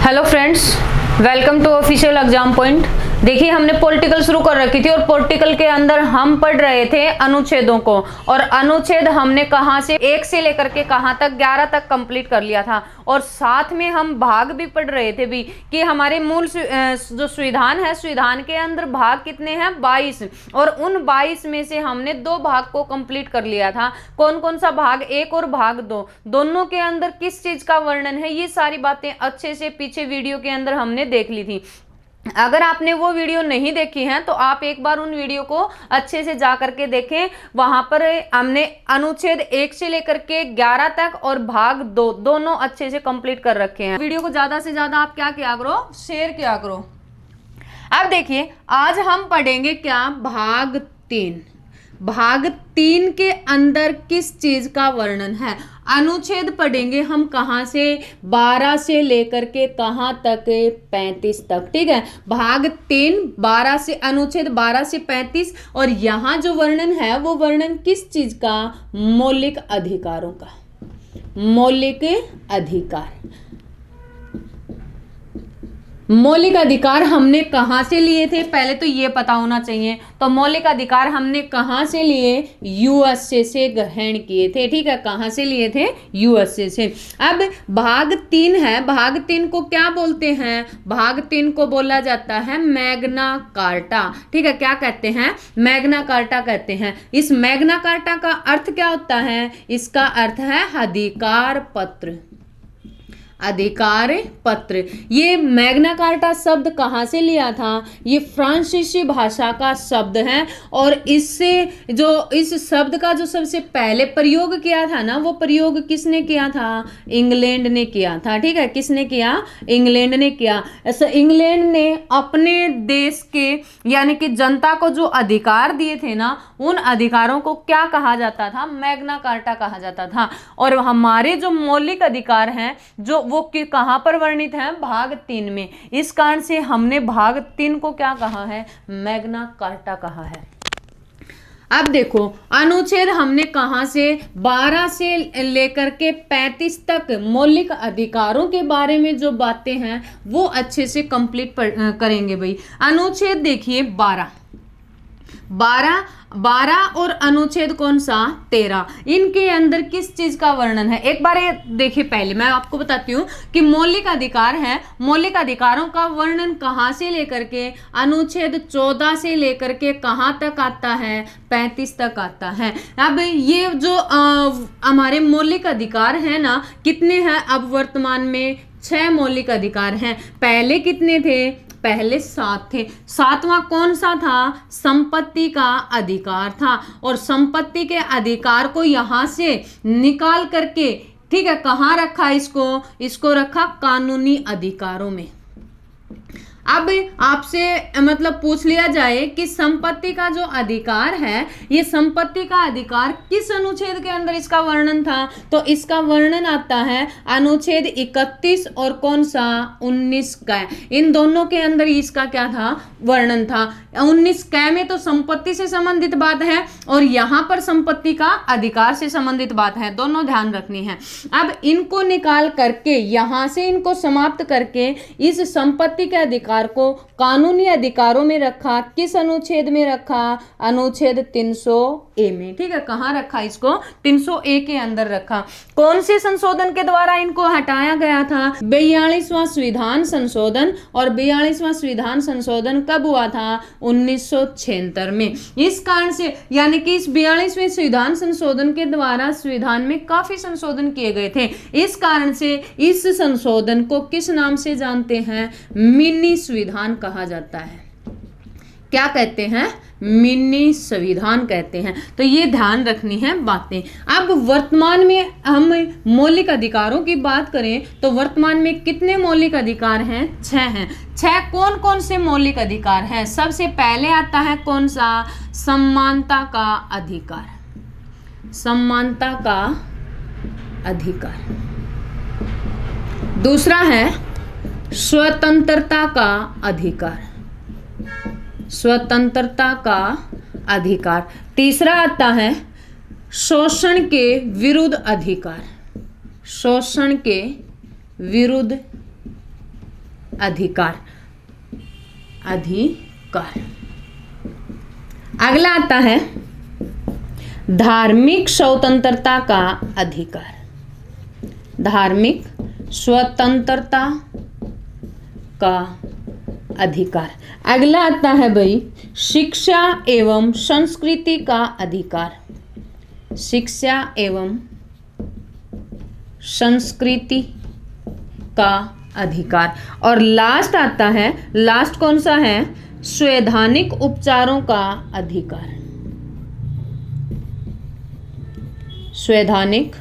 Hello friends, welcome to official exam point. देखिए, हमने political शुरू कर रखी थी और पॉलिटिकल के अंदर हम पढ़ रहे थे अनुच्छेदों को, और अनुच्छेद हमने कहाँ से 1 से लेकर के कहाँ तक 11 तक कंप्लीट कर लिया था। और साथ में हम भाग भी पढ़ रहे थे भी कि हमारे मूल जो संविधान है, संविधान के अंदर भाग कितने हैं 22, और उन 22 में से हमने 2 भाग को कंप्लीट कर लिया था। कौन कौन सा भाग 1 और भाग 2, दोनों के अंदर किस चीज का वर्णन है, ये सारी बातें अच्छे से पीछे वीडियो के अंदर हमने देख ली थी। अगर आपने वो वीडियो नहीं देखी है तो आप एक बार उन वीडियो को अच्छे से जा करके देखें। वहां पर हमने अनुच्छेद 1 से लेकर के 11 तक और भाग 2 दोनों अच्छे से कंप्लीट कर रखे हैं। वीडियो को ज्यादा से ज्यादा आप क्या किया करो, शेयर किया करो। अब देखिए, आज हम पढ़ेंगे क्या, भाग 3। भाग 3 के अंदर किस चीज का वर्णन है। अनुच्छेद पढ़ेंगे हम कहाँ से, 12 से लेकर के कहाँ तक, 35 तक। ठीक है, भाग 3 12 से, अनुच्छेद 12 से 35। और यहाँ जो वर्णन है वो वर्णन किस चीज का, मौलिक अधिकारों का। मौलिक अधिकार, मौलिक अधिकार हमने कहाँ से लिए थे, पहले तो ये पता होना चाहिए। तो मौलिक अधिकार हमने कहाँ से लिए, यूएसए से ग्रहण किए थे। ठीक है, कहाँ से लिए थे, यूएसए से। अब भाग 3 है, भाग 3 को क्या बोलते हैं, भाग 3 को बोला जाता है मैग्ना कार्टा। ठीक है, क्या कहते हैं, मैग्ना कार्टा कहते हैं। इस मैग्ना कार्टा का अर्थ क्या होता है, इसका अर्थ है अधिकार पत्र। अधिकार पत्र। ये मैग्ना कार्टा शब्द कहाँ से लिया था, ये फ्रांसीसी भाषा का शब्द है। और इससे जो इस शब्द का जो सबसे पहले प्रयोग किया था ना, वो प्रयोग किसने किया था, इंग्लैंड ने किया था। ठीक है, किसने किया, इंग्लैंड ने किया। ऐसा इंग्लैंड ने अपने देश के यानी कि जनता को जो अधिकार दिए थे ना, उन अधिकारों को क्या कहा जाता था, मैग्ना कार्टा कहा जाता था। और हमारे जो मौलिक अधिकार हैं जो वो कहां पर वर्णित है, भाग 3 में। इस कारण से हमने भाग 3 को क्या कहा है, मैग्ना कार्टा कहा है। अब देखो, अनुच्छेद हमने कहां से 12 से लेकर के 35 तक मौलिक अधिकारों के बारे में जो बातें हैं वो अच्छे से कंप्लीट करेंगे भाई। अनुच्छेद देखिए 12 और अनुच्छेद कौन सा, 13, इनके अंदर किस चीज का वर्णन है। एक बार ये देखिए, पहले मैं आपको बताती हूँ कि मौलिक अधिकार है, मौलिक अधिकारों का वर्णन कहाँ से लेकर के, अनुच्छेद 14 से लेकर के कहाँ तक आता है, 35 तक आता है। अब ये जो हमारे मौलिक अधिकार है ना, कितने हैं अब वर्तमान में, 6 मौलिक अधिकार हैं। पहले कितने थे, पहले 7 थे। 7वां कौन सा था, संपत्ति का अधिकार था। और संपत्ति के अधिकार को यहां से निकाल करके, ठीक है, कहाँ रखा, इसको रखा कानूनी अधिकारों में। अब आपसे मतलब पूछ लिया जाए कि संपत्ति का जो अधिकार है, ये संपत्ति का अधिकार किस अनुच्छेद के अंदर इसका वर्णन था, तो इसका वर्णन आता है अनुच्छेद 31 और कौन सा, 19 का। इन दोनों के अंदर इसका क्या था, वर्णन था। 19 क में तो संपत्ति से संबंधित बात है और यहाँ पर संपत्ति का अधिकार से संबंधित बात है, दोनों ध्यान रखनी है। अब इनको निकाल करके यहाँ से इनको समाप्त करके इस संपत्ति के अधिकार को कानूनी अधिकारों में रखा। किस अनुच्छेद में रखा, अनुच्छेद 300A में। ठीक है, कहाँ रखा, इसको 300A के अंदर रखा। कौन से संशोधन के द्वारा इनको हटाया गया था, 42वां संविधान संशोधन। और 42वां संविधान संशोधन कब हुआ था, 1976 में। इस कारण से यानी कि इस 42वें संविधान संशोधन के द्वारा संविधान में काफी संशोधन किए गए थे। इस कारण से इस संशोधन को किस नाम से जानते हैं, मिनी संविधान कहा जाता है। क्या कहते हैं, मिनी संविधान कहते हैं। तो ये ध्यान रखनी है बातें। अब वर्तमान में हम मौलिक अधिकारों की बात करें तो वर्तमान में कितने मौलिक अधिकार हैं, 6 हैं। 6 कौन कौन से मौलिक अधिकार हैं, सबसे पहले आता है कौन सा, समानता का अधिकार। समानता का अधिकार। दूसरा है स्वतंत्रता का अधिकार। स्वतंत्रता का अधिकार। तीसरा आता है शोषण के विरुद्ध अधिकार। शोषण के विरुद्ध अधिकार। अधिकार। अगला आता है धार्मिक स्वतंत्रता का अधिकार। धार्मिक स्वतंत्रता का अधिकार। अगला आता है भाई शिक्षा एवं संस्कृति का अधिकार। शिक्षा एवं संस्कृति का अधिकार। और लास्ट आता है, लास्ट कौन सा है, संवैधानिक उपचारों का अधिकार। संवैधानिक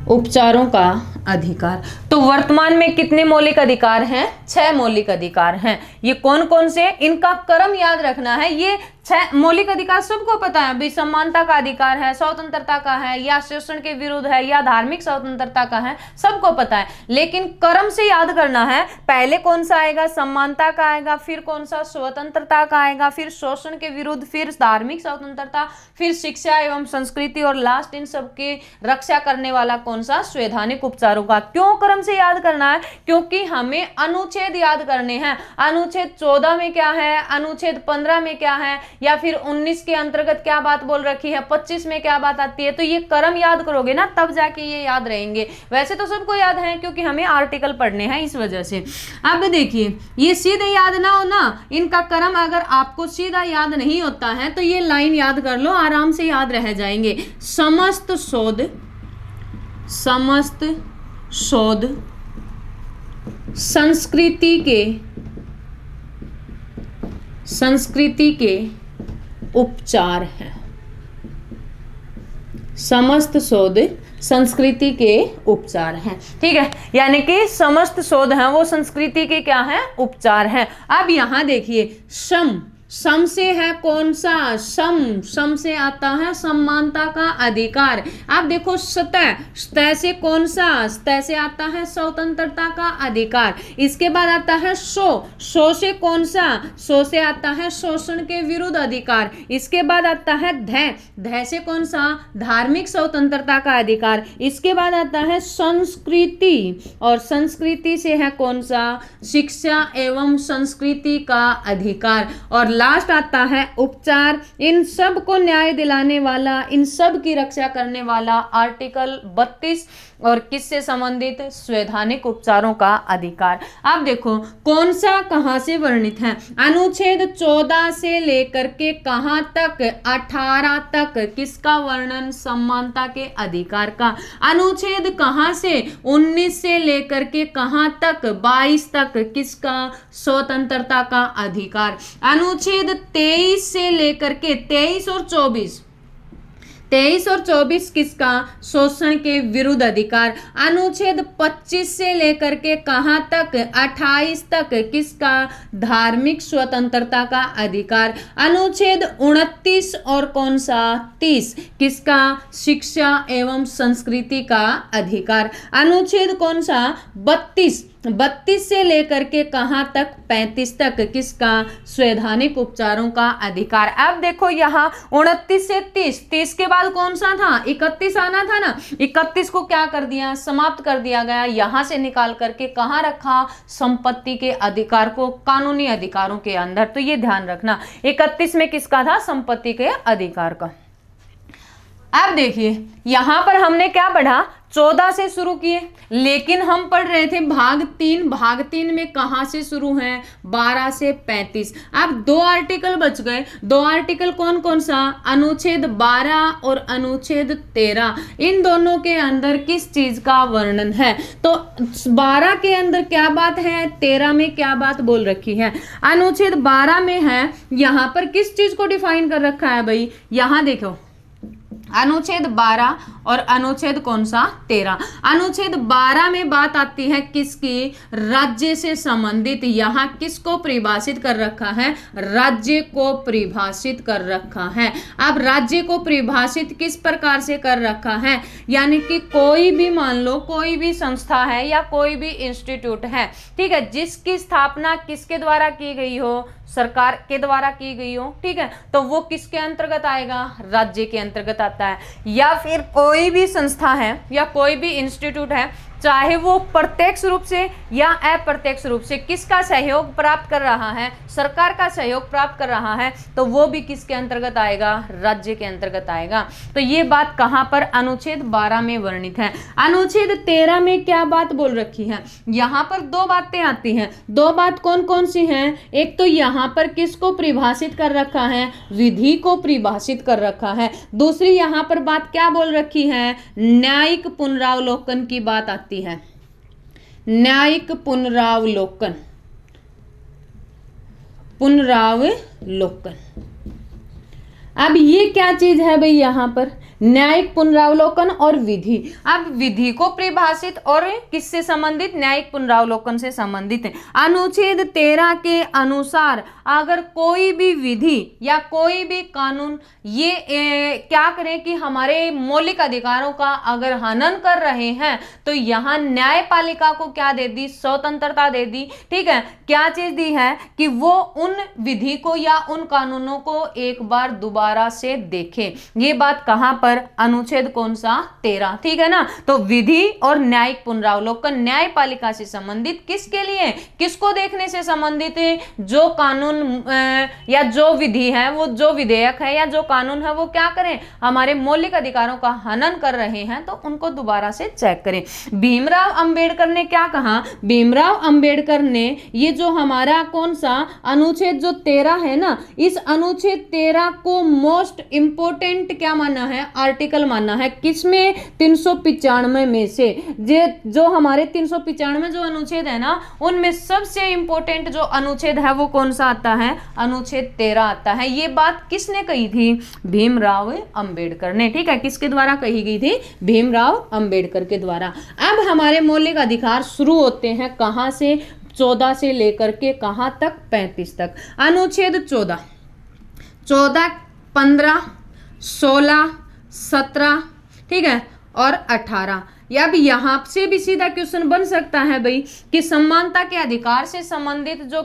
उपचारों का अधिकार। तो वर्तमान में कितने मौलिक अधिकार हैं? 6 मौलिक अधिकार हैं। ये कौन कौन से? इनका क्रम याद रखना है। ये 6 मौलिक अधिकार सबको पता है भाई, समानता का अधिकार है, स्वतंत्रता का है, या शोषण के विरुद्ध है, या धार्मिक स्वतंत्रता का है, सबको पता है। लेकिन क्रम से याद करना है, पहले कौन सा आएगा? समानता का आएगा, फिर कौन सा? स्वतंत्रता का आएगा, फिर शोषण के विरुद्ध, फिर धार्मिक स्वतंत्रता, फिर शिक्षा एवं संस्कृति, और लास्ट इन सबकी रक्षा करने वाला कौन सा? संवैधानिक उपचारों का। क्यों क्रम से याद करना है? क्योंकि हमें अनुच्छेद याद करने हैं। अनुच्छेद 14 में क्या है, अनुच्छेद 15 में क्या है, या फिर 19 के अंतर्गत क्या बात बोल रखी है, 25 में क्या बात आती है। तो ये क्रम याद करोगे ना, तब जाके ये याद रहेंगे। वैसे तो सबको याद है क्योंकि हमें आर्टिकल पढ़ने हैं, इस वजह से। अब देखिए, ये सीधे याद ना हो ना, इनका क्रम अगर आपको सीधा याद नहीं होता है तो ये लाइन याद कर लो, आराम से याद रह जाएंगे। समस्त शोध, समस्त शोध संस्कृति के उपचार है। समस्त शोध संस्कृति के उपचार हैं। ठीक है, यानी कि समस्त शोध हैं वो संस्कृति के क्या है? उपचार हैं। अब यहां देखिए, सम से है कौन सा? सम से आता है समानता का अधिकार। अब देखो सतह से कौन सा? सतह से आता है स्वतंत्रता का अधिकार। इसके बाद आता है सो से कौन सा? सो से आता है शोषण के विरुद्ध अधिकार। इसके बाद आता है ध से कौन सा? धार्मिक स्वतंत्रता का अधिकार। इसके बाद आता है संस्कृति, और संस्कृति से है कौन सा? शिक्षा एवं संस्कृति का अधिकार। और लास्ट आता है उपचार। इन सब को न्याय दिलाने वाला, इन सब की रक्षा करने वाला आर्टिकल 32, और किससे संबंधित? संवैधानिक उपचारों का अधिकार। अब देखो कौन सा कहां से वर्णित है? अनुच्छेद 14 से लेकर के कहां तक? 18 तक किसका वर्णन? समानता के अधिकार का। अनुच्छेद कहां से? 19 से लेकर के कहां तक? 22 तक किसका? स्वतंत्रता का अधिकार। अनुच्छेद 23 से लेकर के 23 और 24 किसका? शोषण के विरुद्ध अधिकार। अनुच्छेद 25 से लेकर के कहां तक? 28 तक किसका? धार्मिक स्वतंत्रता का अधिकार। अनुच्छेद 29 और कौन सा? 30 किसका? शिक्षा एवं संस्कृति का अधिकार। अनुच्छेद कौन सा? 32 से लेकर के कहां तक? 35 तक किसका? संवैधानिक उपचारों का अधिकार। अब देखो यहाँ 29 से 30 के बाद कौन सा था? 31 आना था ना। 31 को क्या कर दिया? समाप्त कर दिया गया। यहां से निकाल करके कहां रखा? संपत्ति के अधिकार को कानूनी अधिकारों के अंदर। तो ये ध्यान रखना, 31 में किसका था? संपत्ति के अधिकार का। अब देखिए यहां पर हमने क्या पढ़ा? 14 से शुरू किए, लेकिन हम पढ़ रहे थे भाग 3 में कहां से शुरू है? 12 से 35। अब 2 आर्टिकल बच गए। 2 आर्टिकल कौन कौन सा? अनुच्छेद 12 और अनुच्छेद 13। इन दोनों के अंदर किस चीज का वर्णन है? तो 12 के अंदर क्या बात है? 13 में क्या बात बोल रखी है? अनुच्छेद 12 में है, यहां पर किस चीज को डिफाइन कर रखा है भाई? यहां देखो, अनुच्छेद 12 और अनुच्छेद कौन सा? 13। अनुच्छेद 12 में बात आती है किसकी? राज्य से संबंधित। यहाँ किसको परिभाषित कर रखा है? राज्य को परिभाषित कर रखा है। अब राज्य को परिभाषित किस प्रकार से कर रखा है? यानी कि कोई भी, मान लो कोई भी संस्था है या कोई भी इंस्टीट्यूट है, ठीक है, जिसकी स्थापना किसके द्वारा की गई हो? सरकार के द्वारा की गई हो, ठीक है, तो वो किसके अंतर्गत आएगा? राज्य के अंतर्गत आता है। या फिर कोई भी संस्था है या कोई भी इंस्टीट्यूट है, चाहे वो प्रत्यक्ष रूप से या अप्रत्यक्ष रूप से किसका सहयोग प्राप्त कर रहा है, सरकार का सहयोग प्राप्त कर रहा है, तो वो भी किसके अंतर्गत आएगा, राज्य के अंतर्गत आएगा। तो ये बात कहां पर, अनुच्छेद 12 में वर्णित है। अनुच्छेद 13 में क्या बात बोल रखी है, यहां पर दो बातें आती हैं। दो बात कौन कौन सी हैं, एक तो यहां पर किसको परिभाषित कर रखा है, विधि को परिभाषित कर रखा है। दूसरी यहां पर बात क्या बोल रखी है, न्यायिक पुनरावलोकन की बात आती है। न्यायिक पुनरावलोकन, पुनरावलोकन। अब ये क्या चीज है भाई, यहां पर न्यायिक पुनरावलोकन और विधि। अब विधि को परिभाषित और किससे संबंधित, न्यायिक पुनरावलोकन से संबंधित है। अनुच्छेद 13 के अनुसार अगर कोई भी विधि या कोई भी कानून ये क्या करें कि हमारे मौलिक अधिकारों का अगर हनन कर रहे हैं, तो यहाँ न्यायपालिका को क्या दे दी, स्वतंत्रता दे दी। ठीक है, क्या चीज दी है कि वो उन विधि को या उन कानूनों को एक बार दोबारा से देखे। ये बात कहां पर, अनुच्छेद कौन सा, 13। ठीक है ना। तो विधि और न्यायिक पुनरावलोकन न्यायपालिका से संबंधित, किसके लिए, किसको देखने से संबंधित है, जो कानून या जो विधि है, वो जो विधेयक है या जो कानून है, वो क्या करें, हमारे मौलिक अधिकारों का हनन कर रहे हैं, तो उनको दोबारा से चेक करें। भीमराव अंबेडकर ने क्या कहा, भीमराव अंबेडकर ने ये जो हमारा कौन सा अनुच्छेद जो 13 है ना, इस अनुच्छेद 13 को मोस्ट इंपोर्टेंट क्या माना है, आर्टिकल माना है। किसमें, 395 में से। जो हमारे 395 जो अनुच्छेद है ना, उनमें सबसे इंपोर्टेंट जो अनुच्छेद है वो कौन सा आता है, अनुच्छेद 13 आता है। ये बात किसने कही थी, भीमराव अंबेडकर ने। ठीक है, किसके द्वारा कही गई थी, भीमराव अंबेडकर के द्वारा। अब हमारे मौलिक अधिकार शुरू होते हैं कहां से, 14 से लेकर के कहां तक, 35 तक। अनुच्छेद 14, 15, 16, 17, ठीक है, और 18। या अब यहाँ से भी सीधा क्वेश्चन बन सकता है भाई कि समानता के अधिकार से संबंधित जो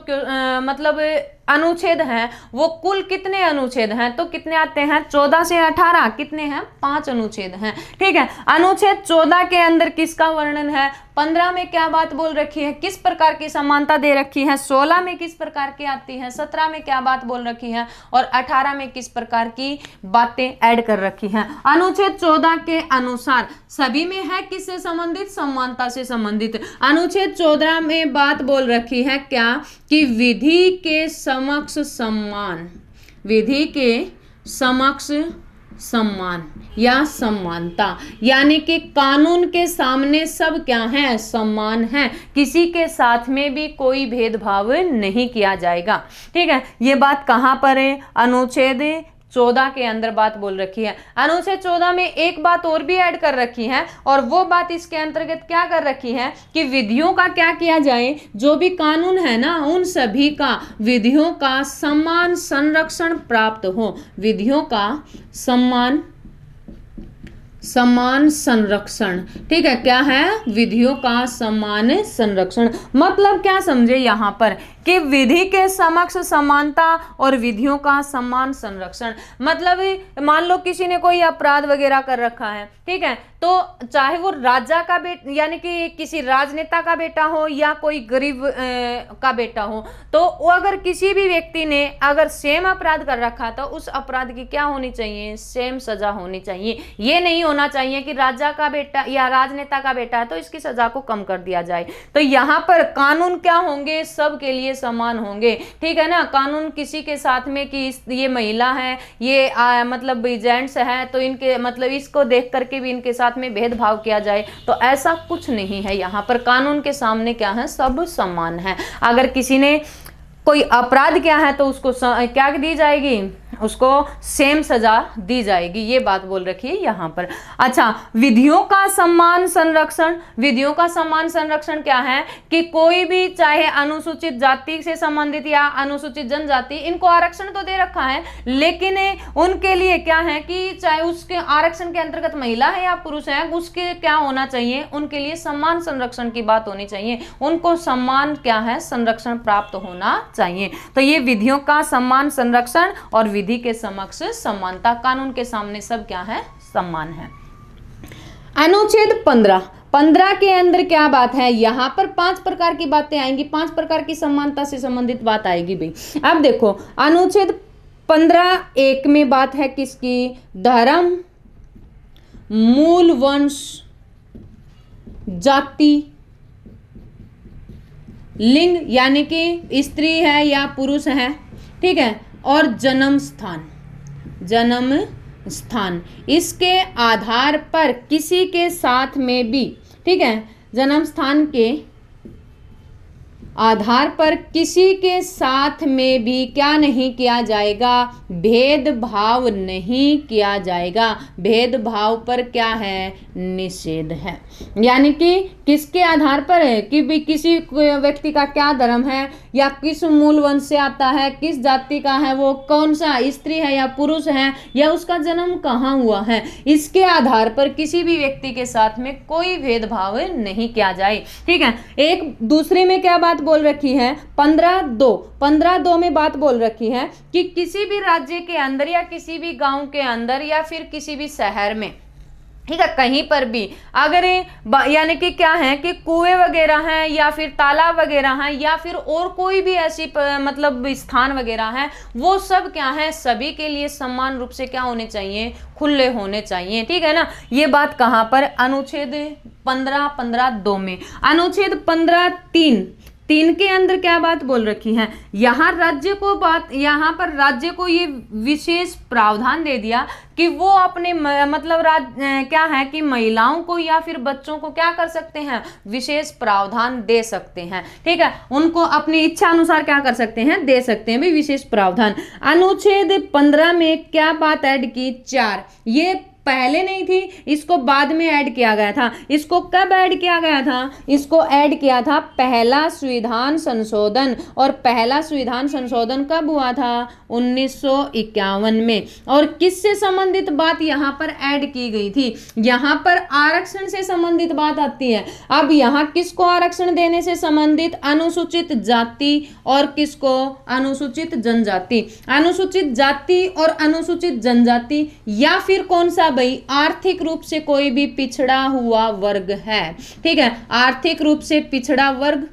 मतलब अनुच्छेद हैं, वो कुल कितने अनुच्छेद हैं, तो कितने आते हैं, 14 से 18, कितने हैं, 5 अनुच्छेद हैं। ठीक है, अनुच्छेद 14 के अंदर किसका वर्णन है, 15 में क्या बात बोल रखी है, किस प्रकार की समानता दे रखी है, 16 में किस प्रकार की आती है, 17 में क्या बात बोल रखी है, और 18 में किस प्रकार की बातें ऐड कर रखी हैं। अनुच्छेद 14 के अनुसार सभी में है किससे संबंधित, समानता से संबंधित। अनुच्छेद 14 में बात बोल रखी है क्या, कि विधि के समक्ष सम्मान, विधि के समक्ष सम्मान या समानता, यानी कि कानून के सामने सब क्या है, सम्मान है, किसी के साथ में भी कोई भेदभाव नहीं किया जाएगा। ठीक है, ये बात कहां पर है, अनुच्छेद 14 के अंदर बात बोल रखी है। अनुच्छेद 14 में एक बात और भी ऐड कर रखी है, और वो बात इसके अंतर्गत क्या कर रखी है कि विधियों का क्या किया जाए, जो भी कानून है ना, उन सभी का विधियों का समान संरक्षण प्राप्त हो, विधियों का समान संरक्षण। ठीक है, क्या है, विधियों का समान संरक्षण। मतलब क्या समझे यहां पर कि विधि के समक्ष समानता और विधियों का समान संरक्षण। मतलब मान लो किसी ने कोई अपराध वगैरह कर रखा है, ठीक है, तो चाहे वो राजा का बेटा यानी कि किसी राजनेता का बेटा हो या कोई गरीब का बेटा हो, तो वो अगर किसी भी व्यक्ति ने अगर सेम अपराध कर रखा, तो उस अपराध की क्या होनी चाहिए, सेम सजा होनी चाहिए। ये नहीं होना चाहिए कि राजा का बेटा या राजनेता का बेटा है तो इसकी सजा को कम कर दिया जाए। तो यहाँ पर कानून क्या होंगे, सबके लिए समान होंगे। ठीक है ना, कानून किसी के साथ में कि ये महिला है, ये मतलब जेंट्स है, तो इनके मतलब इसको देख करके भी इनके साथ में भेदभाव किया जाए, तो ऐसा कुछ नहीं है। यहाँ पर कानून के सामने क्या है, सब समान है। अगर किसी ने कोई अपराध किया है तो उसको क्या दी जाएगी, उसको सेम सजा दी जाएगी। ये बात बोल रखी है यहाँ पर। अच्छा, विधियों का समान संरक्षण। विधियों का समान संरक्षण क्या है कि कोई भी चाहे अनुसूचित जाति से संबंधित या अनुसूचित जनजाति, इनको आरक्षण तो दे रखा है, लेकिन उनके लिए क्या है कि चाहे उसके आरक्षण के अंतर्गत महिला है या पुरुष है, उसके क्या होना चाहिए, उनके लिए समान संरक्षण की बात होनी चाहिए। उनको समान क्या है, संरक्षण प्राप्त होना चाहिए। तो ये विधियों का समान संरक्षण और विधि के समक्ष समानता, कानून के सामने सब क्या है, समान है। अनुच्छेद 15 15 के अंदर क्या बात है, यहां पर 5 प्रकार की बातें आएंगी, 5 प्रकार की समानता से संबंधित बात आएगी भाई। अब देखो अनुच्छेद 15(1) में बात है किसकी, धर्म, मूल, वंश, जाति, लिंग यानी कि स्त्री है या पुरुष है, ठीक है, और जन्म स्थान, जन्म स्थान, इसके आधार पर किसी के साथ में भी, ठीक है, जन्म स्थान के आधार पर किसी के साथ में भी क्या नहीं किया जाएगा, भेदभाव नहीं किया जाएगा। भेदभाव पर क्या है, निषेध है। यानी कि किसके आधार पर है कि भी किसी व्यक्ति का क्या धर्म है या किस मूल वंश से आता है, किस जाति का है, वो कौन सा स्त्री है या पुरुष है, या उसका जन्म कहाँ हुआ है, इसके आधार पर किसी भी व्यक्ति के साथ में कोई भेदभाव नहीं किया जाए, ठीक है। एक दूसरे में क्या बात बोल रखी है, 15(2) में बात बोल रखी है कि किसी भी राज्य के अंदर या किसी भी गांव के अंदर या फिर किसी भी शहर में, ठीक है, कहीं पर भी अगर यानी कि क्या है कि कुएं वगैरह हैं या फिर तालाब वगैरह हैं या फिर और कोई भी ऐसी मतलब स्थान वगैरह हैं, वो सब क्या है, सभी के लिए समान रूप से क्या होने चाहिए, खुले होने चाहिए, ठीक है ना। ये बात कहाँ पर, अनुच्छेद 15(2) में। अनुच्छेद 15(3) के अंदर क्या बात बोल रखी है, यहाँ पर राज्य को ये विशेष प्रावधान दे दिया कि वो अपने मतलब क्या है कि महिलाओं को या फिर बच्चों को क्या कर सकते हैं, विशेष प्रावधान दे सकते हैं, ठीक है, उनको अपनी इच्छा अनुसार क्या कर सकते हैं, दे सकते हैं भी विशेष प्रावधान। अनुच्छेद 15 में क्या बात ऐड की, 4, ये पहले नहीं थी, इसको बाद में ऐड किया गया था। इसको कब ऐड किया गया था, इसको ऐड किया था पहला संविधान संशोधन, और पहला संविधान संशोधन कब हुआ था, 1951 में। और किससे संबंधित बात यहाँ पर ऐड की गई थी, यहाँ पर आरक्षण से संबंधित बात आती है। अब यहाँ किसको आरक्षण देने से संबंधित, अनुसूचित जाति और किसको, अनुसूचित जनजाति। अनुसूचित जाति और अनुसूचित जनजाति या फिर कौन सा भाई, आर्थिक रूप से कोई भी पिछड़ा हुआ वर्ग है, ठीक है, आर्थिक रूप से पिछड़ा वर्ग,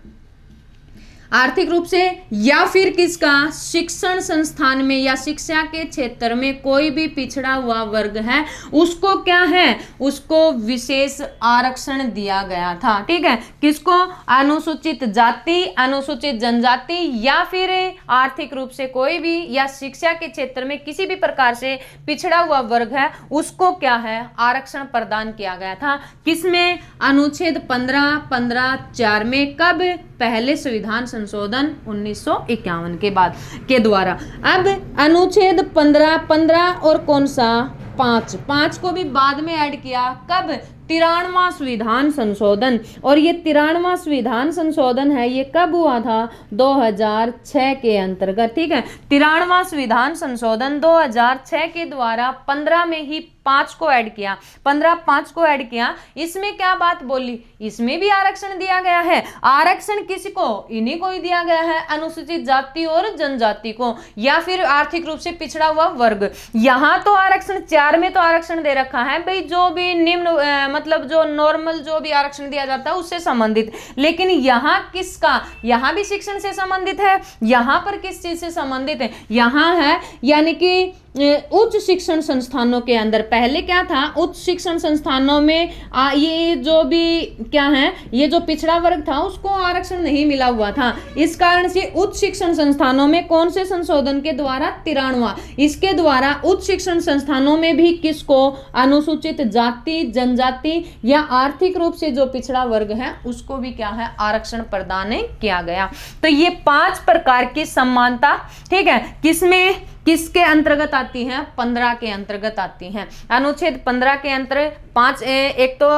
आर्थिक रूप से, या फिर किसका, शिक्षण संस्थान में या शिक्षा के क्षेत्र में कोई भी पिछड़ा हुआ वर्ग है, उसको क्या है, उसको विशेष आरक्षण दिया गया था, ठीक है। किसको, अनुसूचित जाति, अनुसूचित जनजाति या फिर आर्थिक रूप से कोई भी या शिक्षा के क्षेत्र में किसी भी प्रकार से पिछड़ा हुआ वर्ग है, उसको क्या है, आरक्षण प्रदान किया गया था। किसमें, अनुच्छेद 15(4) में। कब, पहले संविधान संशोधन 1951 के बाद के द्वारा। अब अनुच्छेद 15 और कौन सा, 5 को भी बाद में ऐड किया। कब, 93वां संविधान संशोधन। और ये 93वां संविधान संशोधन है, ये कब हुआ था, 2006 के अंतर्गत, ठीक है। 93वां संविधान संशोधन 2006 के द्वारा 15 में ही 5 को ऐड किया, 5 को ऐड किया। इसमें क्या बात बोली, इसमें भी आरक्षण दिया गया है। आरक्षण किसको, इन्हीं को ही दिया गया है, अनुसूचित जाति और जनजाति को या फिर आर्थिक रूप से पिछड़ा हुआ वर्ग। यहाँ तो आरक्षण 4 में तो आरक्षण दे रखा है भाई, जो भी निम्न मतलब जो नॉर्मल जो भी आरक्षण दिया जाता है उससे संबंधित, लेकिन यहाँ किसका, यहाँ भी शिक्षण से संबंधित है। यहाँ पर किस चीज से संबंधित है, यहाँ है यानी कि उच्च शिक्षण संस्थानों के अंदर। पहले क्या था, उच्च शिक्षण संस्थानों में ये जो भी क्या है, ये जो पिछड़ा वर्ग था उसको आरक्षण नहीं मिला हुआ था। इस कारण से उच्च शिक्षण संस्थानों में कौन से संशोधन के द्वारा, 93वां, इसके द्वारा उच्च शिक्षण संस्थानों में भी किसको, अनुसूचित जाति, जनजाति या आर्थिक रूप से जो पिछड़ा वर्ग है उसको भी क्या है, आरक्षण प्रदान किया गया। तो ये 5 प्रकार की समानता, ठीक है, किसमें, किसके अंतर्गत आती हैं, 15 के अंतर्गत आती हैं। अनुच्छेद 15 के अंतर्गत 5, एक तो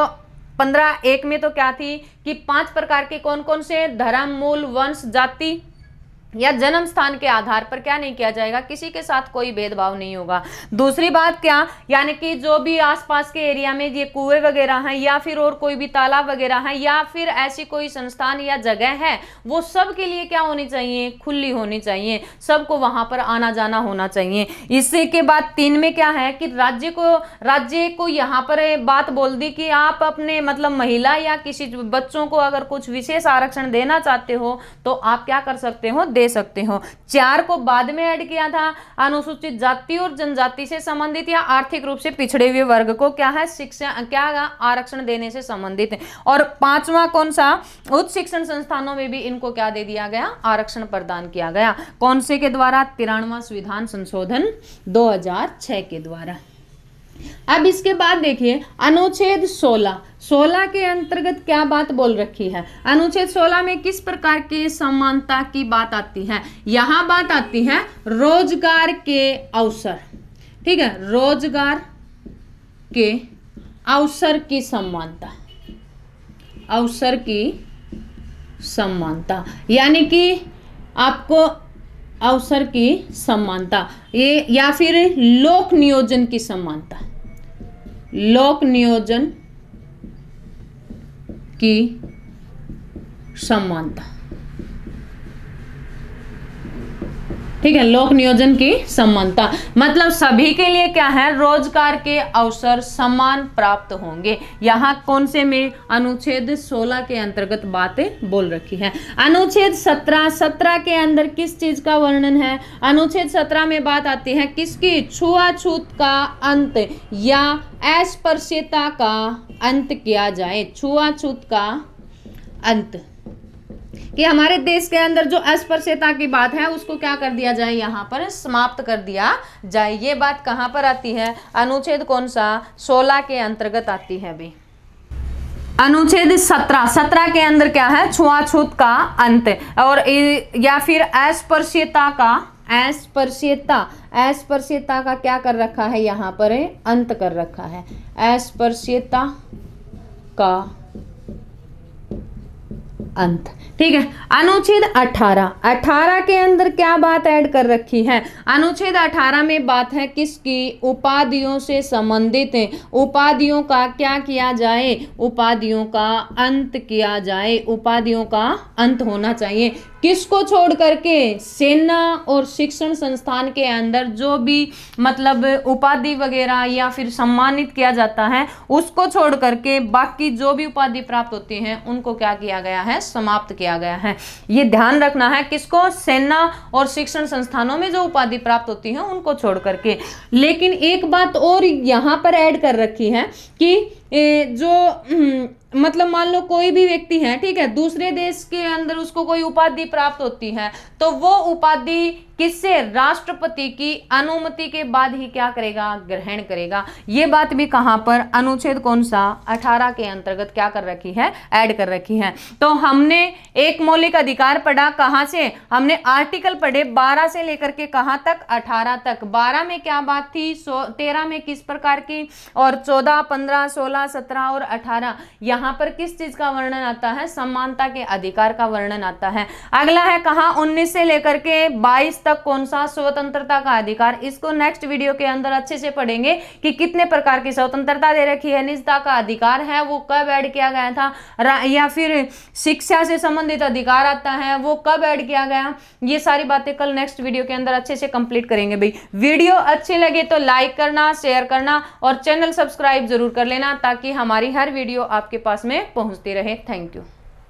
15(1) में तो क्या थी कि 5 प्रकार के कौन कौन से, धर्म, मूल, वंश, जाति, या जन्म स्थान के आधार पर क्या नहीं किया जाएगा, किसी के साथ कोई भेदभाव नहीं होगा। दूसरी बात क्या, यानी कि जो भी आसपास के एरिया में ये कुएं वगैरह हैं या फिर और कोई भी तालाब वगैरह है या फिर ऐसी कोई संस्थान या जगह है, वो सब के लिए क्या होनी चाहिए, खुली होनी चाहिए, सबको वहां पर आना जाना होना चाहिए। इसी के बाद 3 में क्या है कि राज्य को यहाँ पर बात बोल दी कि आप अपने मतलब महिला या किसी बच्चों को अगर कुछ विशेष आरक्षण देना चाहते हो तो आप क्या कर सकते हो, दे सकते हो। 4 को बाद में ऐड किया था, अनुसूचित जाति और जनजाति से संबंधित या आर्थिक रूप से पिछड़े हुए वर्ग को क्या है, शिक्षा क्या आरक्षण देने से संबंधित है। और 5वां कौन सा, उच्च शिक्षण संस्थानों में भी इनको क्या दे दिया गया, आरक्षण प्रदान किया गया। कौन से के द्वारा, 93वां संविधान संशोधन 2006 के द्वारा। अब इसके बाद देखिए अनुच्छेद 16 के अंतर्गत क्या बात बोल रखी है। अनुच्छेद 16 में किस प्रकार की समानता की बात आती है, यहां बात आती है रोजगार के अवसर, ठीक है, रोजगार के अवसर की समानता, अवसर की समानता, यानी कि आपको अवसर की समानता, ये या फिर लोक नियोजन की समानता, लोक नियोजन की समानता, ठीक है, लोक नियोजन की समानता मतलब सभी के लिए क्या है, रोजगार के अवसर समान प्राप्त होंगे। यहां कौन से में, अनुच्छेद 16 के अंतर्गत बातें बोल रखी है। अनुच्छेद 17 के अंदर किस चीज का वर्णन है, अनुच्छेद 17 में बात आती है किसकी, छुआछूत का अंत या अस्पृश्यता का अंत किया जाए, छुआछूत का अंत, कि हमारे देश के अंदर जो अस्पृश्यता की बात है उसको क्या कर दिया जाए, यहाँ पर समाप्त कर दिया जाए। ये बात कहाँ पर आती है, अनुच्छेद कौन सा, 16 के अंतर्गत आती है अभी। अनुच्छेद 17 के अंदर क्या है, छुआछूत का अंत और या फिर अस्पृश्यता का, अस्पृश्यता का क्या कर रखा है, यहाँ पर अंत कर रखा है, अस्पृश्यता का अंत, ठीक है। अनुच्छेद 18 के अंदर क्या बात ऐड कर रखी है, अनुच्छेद 18 में बात है किसकी, उपाधियों से संबंधित है, उपाधियों का क्या किया जाए, उपाधियों का अंत किया जाए, उपाधियों का अंत होना चाहिए। किसको छोड़ करके, सेना और शिक्षण संस्थान के अंदर जो भी मतलब उपाधि वगैरह या फिर सम्मानित किया जाता है उसको छोड़ करके बाकी जो भी उपाधि प्राप्त होती हैं उनको क्या किया गया है, समाप्त किया गया है। ये ध्यान रखना है किसको, सेना और शिक्षण संस्थानों में जो उपाधि प्राप्त होती है उनको छोड़ करके। लेकिन एक बात और यहाँ पर ऐड कर रखी है कि जो मतलब मान लो कोई भी व्यक्ति है, ठीक है, दूसरे देश के अंदर उसको कोई उपाधि प्राप्त होती है तो वो उपाधि किससे, राष्ट्रपति की अनुमति के बाद ही क्या करेगा, ग्रहण करेगा। ये बात भी कहां पर, अनुच्छेद कौन सा, 18 के अंतर्गत क्या कर रखी है, ऐड कर रखी है। तो हमने एक मौलिक अधिकार पढ़ा, कहां से, हमने आर्टिकल पढ़े 12 से लेकर के कहां तक, 18 तक। 12 में क्या बात थी, 13 में किस प्रकार की, और 14, 15, 16, 17 और 18 यहाँ पर किस चीज का वर्णन आता है, समानता के अधिकार का वर्णन आता है। अगला है कहां, 19 से लेकर के 22 तक कौन सा, स्वतंत्रता का अधिकार। इसको नेक्स्ट वीडियो के अंदर अच्छे से पढ़ेंगे कि कितने प्रकार की स्वतंत्रता दे रखी है, निजता का अधिकार है वो कब ऐड किया गया था, या फिर शिक्षा से संबंधित अधिकार आता है वो कब ऐड किया गया। ये सारी बातें कल नेक्स्ट वीडियो के अंदर अच्छे से कंप्लीट करेंगे भाई। वीडियो अच्छी लगे तो लाइक करना, शेयर करना और चैनल सब्सक्राइब जरूर कर लेना ताकि हमारी हर वीडियो आपके पास में पहुंचती रहे। Thank you.